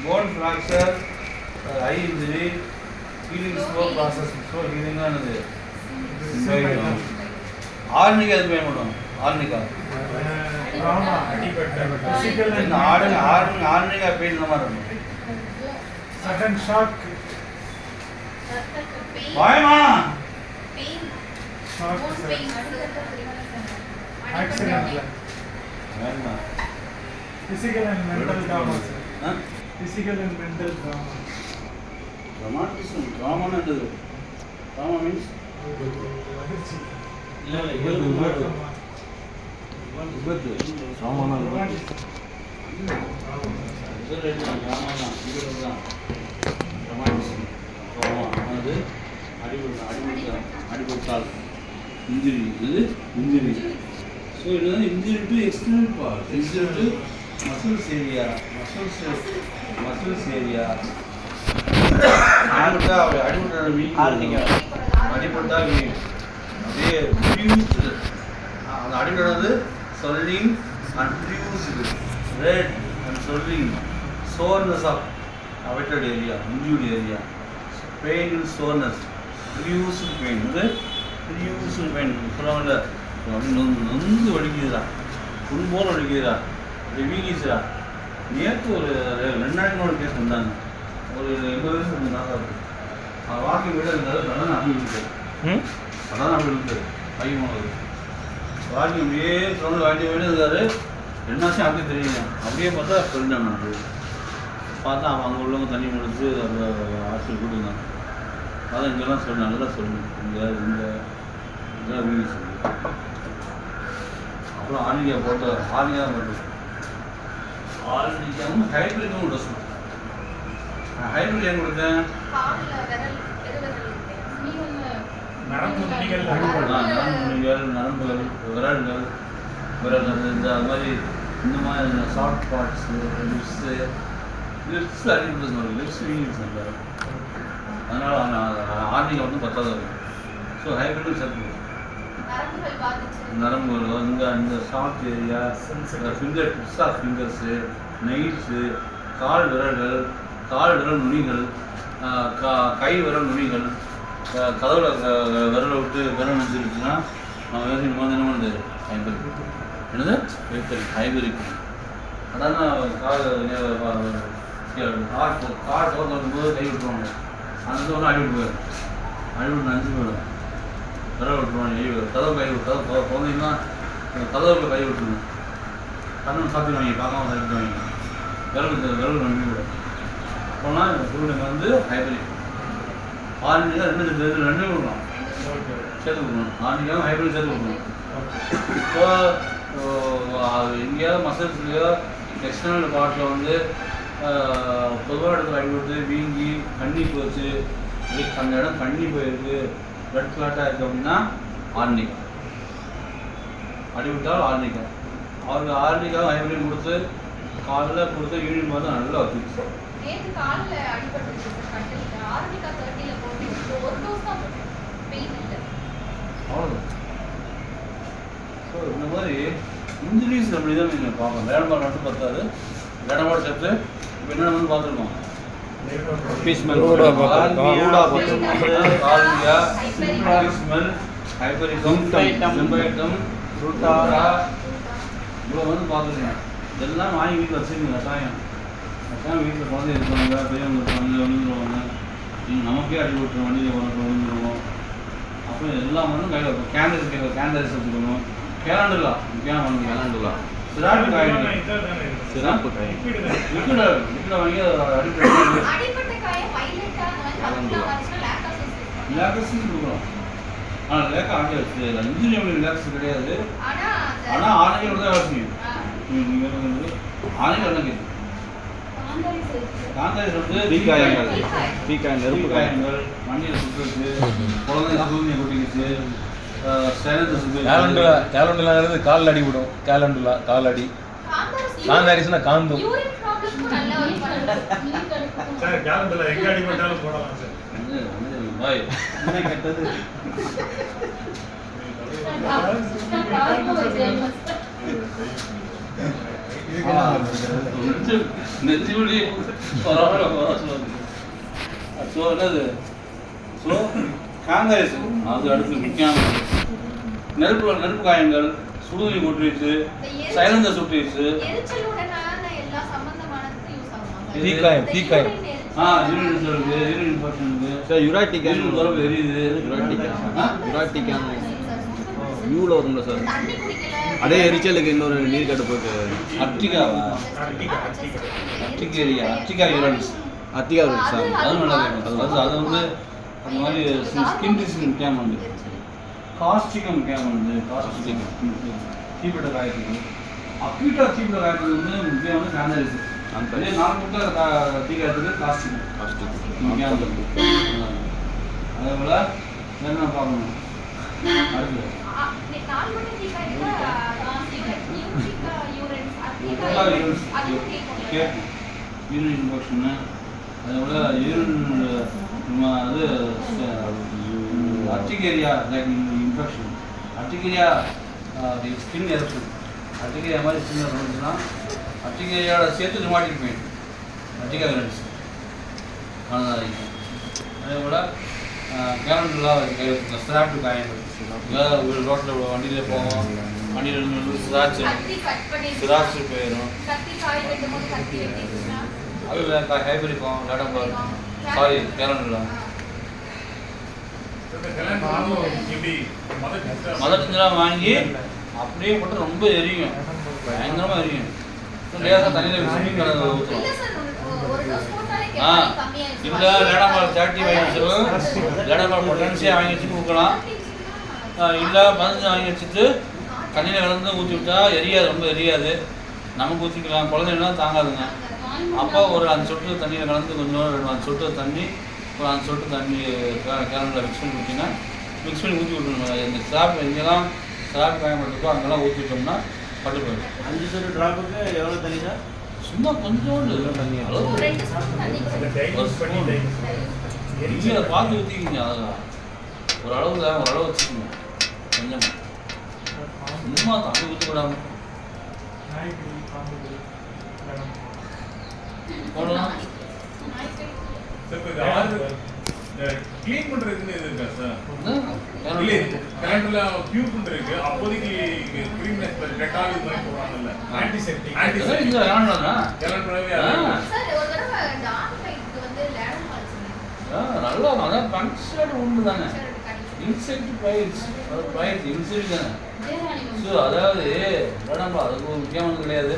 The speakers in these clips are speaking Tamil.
bone fracture, eye injury, healing slow process, slow healing ஆனது. ஆர்னிகா எது பயன்படும்? ஆர்னிகா ஆர்னிகா பெயின் இந்த மாதிரி இருக்கும். சடன் ஷாக் பயமா ஷாக் ஆக்சிடென்ட்ல வேண்டாம். physical and mental trauma physical and mental trauma traumatism trauma என்னது? trauma means விபத்து trauma அடிபட்டால் இன்ஜுரி இது இன்ஜுரி. ஸோ இது வந்து injury to external part, injury to muscles area, muscles area. அடிபட்டா வீக், அடிபட்டா வீக் அப்படியே ஃபியூஸ்டு. அந்த அடிபடுறது swelling and fused, red and swelling, soreness of affected area, injured area, pain and soreness, fused pain. இது ஃபியூஸ்டு பெயின் சொல்லுவாங்கல்ல, நொந்து வலிக்குதுடா, புண்போல் வலிக்குதுடா, அப்படி வீங்கிச்சுடா. நேற்று ஒரு 2 நாளைக்கு கேஸ் வந்தாங்க. ஒரு 80 வயசு இருந்தாங்க. வாக்கிங் வீடு இருந்தாரு, சடனாக அப்படி விழுந்தாரு, சடனாக அப்படி விழுந்தாரு, அதிகமானது வாக்கிங் அப்படியே தொடர்ந்து வாங்கி வீடு இருந்தார். என்னாச்சும் அப்படியே தெரியல. அப்படியே பார்த்தா சொல்லிட்டாங்க. நான் பார்த்தா அவன் அங்கே உள்ளவங்க தண்ணி முடிச்சு அந்த ஹாஸ்பிட்டல் கூட்டிருந்தாங்க. அதான் இங்கெல்லாம் சொல்லி நல்லா சொல்லணும், இங்கே இதெல்லாம் வீங்கி சொல்லி. அப்புறம் ஆர்னிகா போட்டு ஆர்னிகா மட்டும் ஆர்னிகாவும் ஹைப்ரிட்டும் டோஸ். ஹைப்ரிட் ஏன் கொடுத்தேன்? நரம்புகள், விரல்கள், இந்த மாதிரி இந்த மாதிரி சாஃப்ட் பார்ட்ஸு, லிப்ஸ் அடிப்பட்டு சொல்லுங்கள், லிப்ஸ் வீங்கிட்டு சொல்லுவார். அதனால் ஆர்னிகா வந்து 10வது வரும். ஸோ ஹைப்ரிட்டும் சேர்த்து நரம்புகள் இங்கே இந்த soft area, finger tips of fingers, nails, கால் விரல் நுனிகள், கை விரல் நுனிகள், கதவுல விரலை விட்டு விரல் நினைச்சிருச்சுன்னா நம்ம வேறு வந்து என்ன பண்ணுது? ஹைபரிக். என்னது? ஹைபரிக். அதான் கார் திறக்கும்போது கை விட்டுருவாங்க. அந்த ஒன்று அடிவிட்டு போயிடும், அடிவிட்டு நஞ்சு போயிடும், விரல் விட்டுருவாங்க. கதவு கை விட்டு குழந்தைங்கன்னா கதவுக்குள்ள கை விட்டுருங்க, கண்ணு சாப்பிடுவாங்க, பார்க்காம சாப்பிடுவாங்க, விரல் நம்பி விடும். அப்போனா சூழ்நிலை வந்து ஹைபரிக். ஆர்னிகா ரெண்டு கொடுக்கலாம், சேர்த்து கொடுக்கணும். ஆர்னிகாவும் ஹைபரிக் சேர்த்து கொடுக்கணும். இப்போ எங்கேயாவது மசில்ஸ்லையோ எக்ஸ்டர்னல் பார்ட்டில் வந்து பொதுவாக இடத்துல அடிபட்டு வீங்கி கண்ணி போச்சு, அந்த இடம் கண்ணி போயிருக்கு, பிளட் கிளாட்டாக இருக்குது அப்படின்னா ஆர்னிகா. அடிவிட்டால் ஆர்னிகா. அவருக்கு ஆர்னிகாவும் ஹைபரிக் கொடுத்து காலில் கொடுத்து யூனிட் பார்த்து நல்லா வச்சுச்சு. அவ்வளோதான். ஸோ இந்த மாதிரி இன்ஜுரிஸ் அப்படி தான் நீங்கள் பார்க்கணும். வேடம்பாடு மட்டும் பார்த்தாது, வேடம்பாடு சேர்த்து இப்போ என்னென்ன வந்து பார்த்துருக்கோம். இவ்வளோ வந்து பார்த்துருக்கேன். இதெல்லாம் வாங்கி வீட்டில் வச்சுருக்கீங்க. கட்டாயம் வீட்டில் குழந்தை இருப்பாங்க, பெரியவங்க இருப்பாங்க, விழுந்துருவாங்க. நீங்கள் நமக்கே அடி விட்டுருவோம், வண்டியில் விழுந்துருவோம். அப்போ எல்லாம் வந்து கையில் வைப்போம். கேண்டரிஸ் வச்சுக்கணும். கேலண்டுலா முக்கியமான ஒன்று. கேலண்டுலா சிராப்பு காய், சிராப்பு காய் லிக்விட வாங்கி லேக்கஸும் கொடுக்குறோம். ஆனால் லேக்கா ஆட்டி வச்சு இன்ஜினி லேக்கஸ் கிடையாது. ஆனால் ஆணைகள் தான் வேலை செய்யும். ஆணைகள் என்ன கேட்கும்? காந்தாரி வந்து நெருப்பு காயங்கள், மண்ணில் சுட்டுச்சு, குழந்தைங்க சூழ்நிலை கொட்டிக்கிச்சு, கேலண்டுலாங்கிறது காலில் அடிவிடும். கேலண்டுலா கால் அடி, காந்தாரிஸ்னா காந்தும். எங்க அடிபட்டாலும் போடலாம் சார். கெட்டது நெஞ்சு வலி பரவாயில்ல. ஸோ என்னது ஸோ காங்கிரஸ் அது அடுத்து முக்கியமான நெருப்பு காயங்கள், சுடுதண்ணி கொட்டிடுச்சு, சைலந்தர் சுட்டிடுச்சு, தீக்காயம் யூரின் இருக்கு, யூரின் இன்ஃபெக்ஷன் இருக்கு, சார் யுராட்டிக் உடம்பு எரியுது, யுராட்டிக் யூவில் வரும்ல சார், அதே எரிச்சலுக்கு இன்னொரு நீர் கடுப்புக்கு அர்டிகாவா அர்டிகா யூரானிஸ் அத்திகா இருக்கு சார். அது நல்லா இருக்கும். அது வந்து அந்த மாதிரி ஸ்கின் டிசீஸ் முக்கியம் வந்து காஸ்டிகம் முக்கியம் வந்து காஸ்டிகம் தீப்பிட்ட காயத்துக்கு அக்யூட்டாக தீப்பிட்ட காயத்துக்கு வந்து முக்கியம் வந்து கேண்டரிஸ். அதே 4 முட்டை தீக்காயத்துக்கு காஸ்டிகம் முக்கியம். அதே போல் என்ன பார்க்கணும் அடுத்து யூரின் இன்ஃபெக்ஷனு, அதோட யூரின் அது urticaria like infection, urticaria skin eruption, urticaria மாதிரி ஸ்கின் இருந்துச்சுன்னா அர்டிகேரியாவோட சேர்த்து ரிமாட்டிக் பெயின், அர்டிகா யூரன்ஸ் அதே போல் கேலண்டர்லாம் ஸ்ட்ராப்டு காயங்கள், ரோட்டில் வண்டியில் போவோம், வண்டியில் இருந்து சிராச்சு போயிடும், அதில் ஹைபரிக்கும் லேடம் சாரி கேலண்டரில் மதத்துலாம் வாங்கி அப்படியே போட்டு ரொம்ப எரியும், பயங்கரமாக எரியும். லேசாக தண்ணியில் ஸ்விம்மிங் கலந்து ஊற்றுவோம். இல்லை லேடாம்பால் 30 வாங்கி லேடாம்பால் பொட்டன்சியாக வாங்கி வச்சுட்டு ஊற்றலாம். இல்லை 15 வாங்கி வச்சுட்டு தண்ணியில் கலந்து ஊற்றி விட்டா எரியாது, ரொம்ப எரியாது. நமக்கு ஊற்றிக்கலாம், குழந்தைங்களாம் தாங்காதுங்க. அப்போ ஒரு 5 சொட்டு தண்ணியில் கலந்து கொஞ்சம் 2 சொட்டு தண்ணி, ஒரு 5 சொட்டு தண்ணி கேலண்டில் மிக்ஸ் பண்ணி ஊற்றினா மிக்ஸ் பண்ணி ஊற்றி விட்டுருங்க. இந்த ஸ்லாப் எங்கெல்லாம் ஸ்லாப் பயன்படுத்தோ அங்கெல்லாம் ஊற்றி விட்டோம்னா பட்டு போயிடும். 5 சொட்டு ட்ராப்புக்கு எவ்வளோ தண்ணி சார்? சும்மா கொஞ்சோண்டு தண்ணி அளவு நீங்கள் பார்த்து ஊற்றிக்கிங்க. அதெல்லாம் ஒரு அளவு வச்சுக்கோங்க. கொஞ்சம் சும்மா தண்ணி ஊற்றக்கூடாது. போடலாம். க்ளீன் பண்றதுன்னு எது இருக்கா சார்? இல்லை கரண்ட்ல டியூப் இருக்கு, அப்போதைக்கு கிளீன்னஸ் டெட்டால் இது மாதிரி போறாங்கல்ல, ஆன்டிசெப்டிக் இது வேணாம்னா கரண்ட்லவே சார் ஒரு தடவை டார்க் லைட் வந்து லேடம் பால்ஸ் நல்லா அதான் கன்சர்ட் உண்டு தானே. இன்செக்ட் பைட்ஸ், அது பைட் இன்செக்ட் தானே. ஸோ அதாவது வேணாம்பா அதுக்கு ஒரு முக்கியமானது கிடையாது.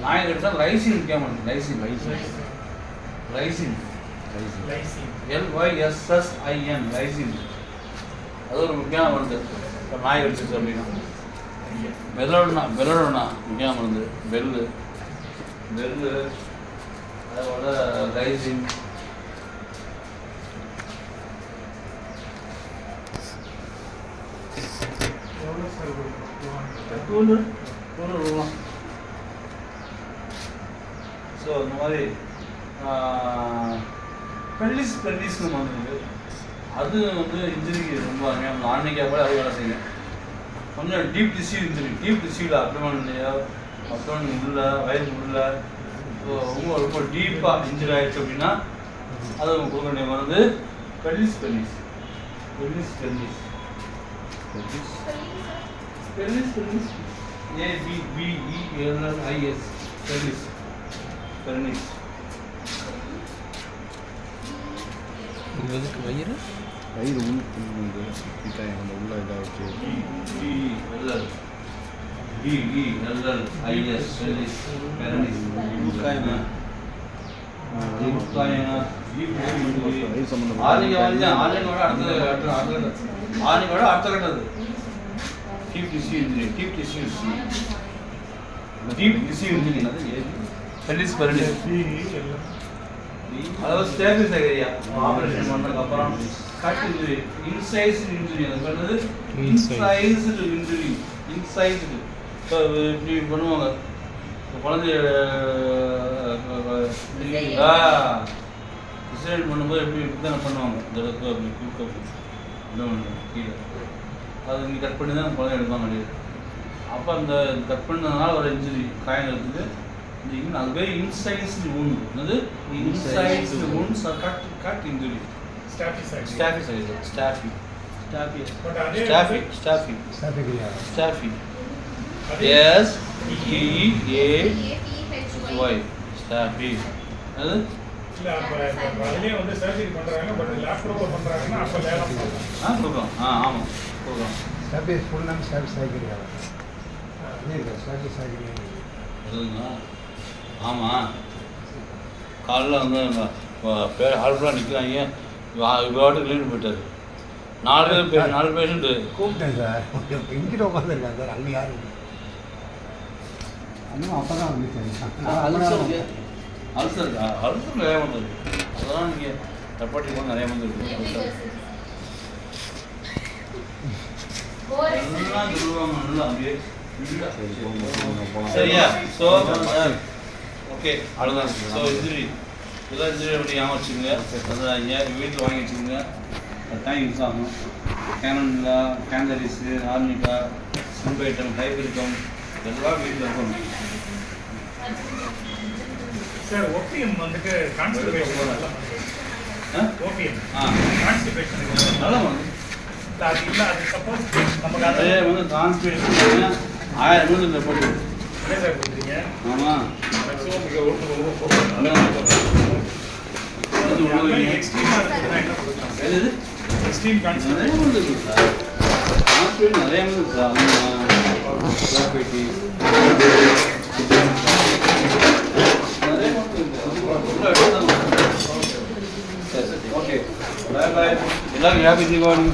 நாய் கடிச்சா லைசின் முக்கியமானது. லைசின் LYSSIN லைசின் அது ஒரு முக்கியமான மருந்து. இப்போ நாய் கடிச்சிச்சு அப்படின்னா மெலடோனா முக்கியமான மருந்து. பெல்லு அதோட லைசின். ஸோ இந்த மாதிரி பெல்லிஸ்னு வந்து அது வந்து இன்ஜுரிக்கு ரொம்ப அருமையாக ஆன்மீகா கூட அது வேலை செய்யும். கொஞ்சம் டீப் டிஷ்யூ இன்ஜுரி, டீப் டிஷ்யூவில் அப்டமன்லையோ அப்டமன் உள்ள வயிறு உள்ள ரொம்ப ரொம்ப டீப்பாக இன்ஜுரி ஆகிடுச்சு அப்படின்னா அது கொடுக்க வேண்டிய மருந்து பெல்லிஸ் ABBELLIS பெல்லிஸ். இதுக்கு வயிறு உள்ள இதாக வச்சு BELLIS பெல்லிஸ் அடுத்த கட்டது டீப் டிஷ்யூ இன்ஜுரி பெல்லிஸ் அதாவது ஸ்டேபிஸ் ஏரியா ஆபரேஷன் பண்ணதுக்கப்புறம் கட் இன்ஜுரி, இன்சைஸ்டு இன்ஜுரி. அது பண்ணது இன்சைஸ்டு இன்ஜுரி. இப்போ இப்படி பண்ணுவாங்க குழந்தைய இன்சிடென்ட் பண்ணும்போது எப்படி தானே பண்ணுவாங்க. இந்த இடத்துல அப்படி குறுக்க கீழே அது இங்கே கட் பண்ணி தான் குழந்தை எடுப்பாங்க. அப்போ அந்த கட் பண்ணதுனால ஒரு இன்ஜுரி காயங்கிறதுக்கு இந்த அதுவே இன்சைஸ்டு wound. என்னது இன்சைஸ்டு wounds are cut injury. ஸ்டாஃபிசைட். Staffy. But அதே Staffy. அதே S-T-A-F-Y. Staffy. அது இல்ல அப்ப அதுலயே வந்து சர்ஜரி பண்றாங்க பட் லேப்ரோல பண்றாங்கன்னா அப்ப லேலம் கொடுக்குறோம். ஆமாம் கொடுக்குறோம். அதுங்களா ஆமாம் காலைல வந்து பேர் ஹால்ஃபுல்லாக நிற்கிறாங்க இவாட்டு கிளீன் போயிட்டாரு. 4 பேஷண்ட்டு கூப்பிட்டேன் சார் இங்கிட்ட உட்காந்துருக்கேன் சார் அங்கே யாரும் அண்ணன் அப்போ தான் வந்து அல்சர் நிறையா வந்துருக்கு. அதெல்லாம் நீங்கள் ரெப்பாட்டி போக நிறையா வந்துருக்கு. எல்லாம் சொல்லுவாங்க நல்லா அப்படியே சரியா. ஸோ ஓகே அவ்வளோதான். ஸோ இன்ஜுரி இதெல்லாம் இன்ஜுரி அப்படி ஞாபகம் வச்சுக்கோங்க. வந்துடாதீங்க வீட்டில் வாங்கி வச்சுக்கோங்க. டைம் யூஸ் ஆகும். கேனன்லா கேண்டரிஸு ஆர்னிகா சிம்பைட்டம் ஹைபிரிட்டம் எல்லாம் வீட்டில் இருக்கணும். சார் ஓபிஎம் வந்துட்டு கான்ஸ்டிபேஷன் ஓபிஎம் கான்ஸ்டிபேஷன் நல்லா வந்து அது இல்ல அது சப்போஸ் நமக்கு அதே அதே வந்து கான்ஸ்பிரேஷன் 1000 மணி போட்டு அதே சார் கொடுக்குறீங்க ஆமாம் மேக்ஸிமம் இங்கே ஒன்று எக்ஸ்ட்ரீமாக இருக்குதுன்னா என்ன கொடுக்கலாம் எது எக்ஸ்ட்ரீம் கான்ஸ்டிபேஷன் நிறைய வந்துருக்கு சார். கான்ஸ்பிரேஷன் நிறைய வந்துருக்கு சார். கிராஃபைட்டி நிறைய வந்துருக்கு. சரி ஓகே பாய் பாய். எல்லாரும் ஹாப்பி தீபாவளி.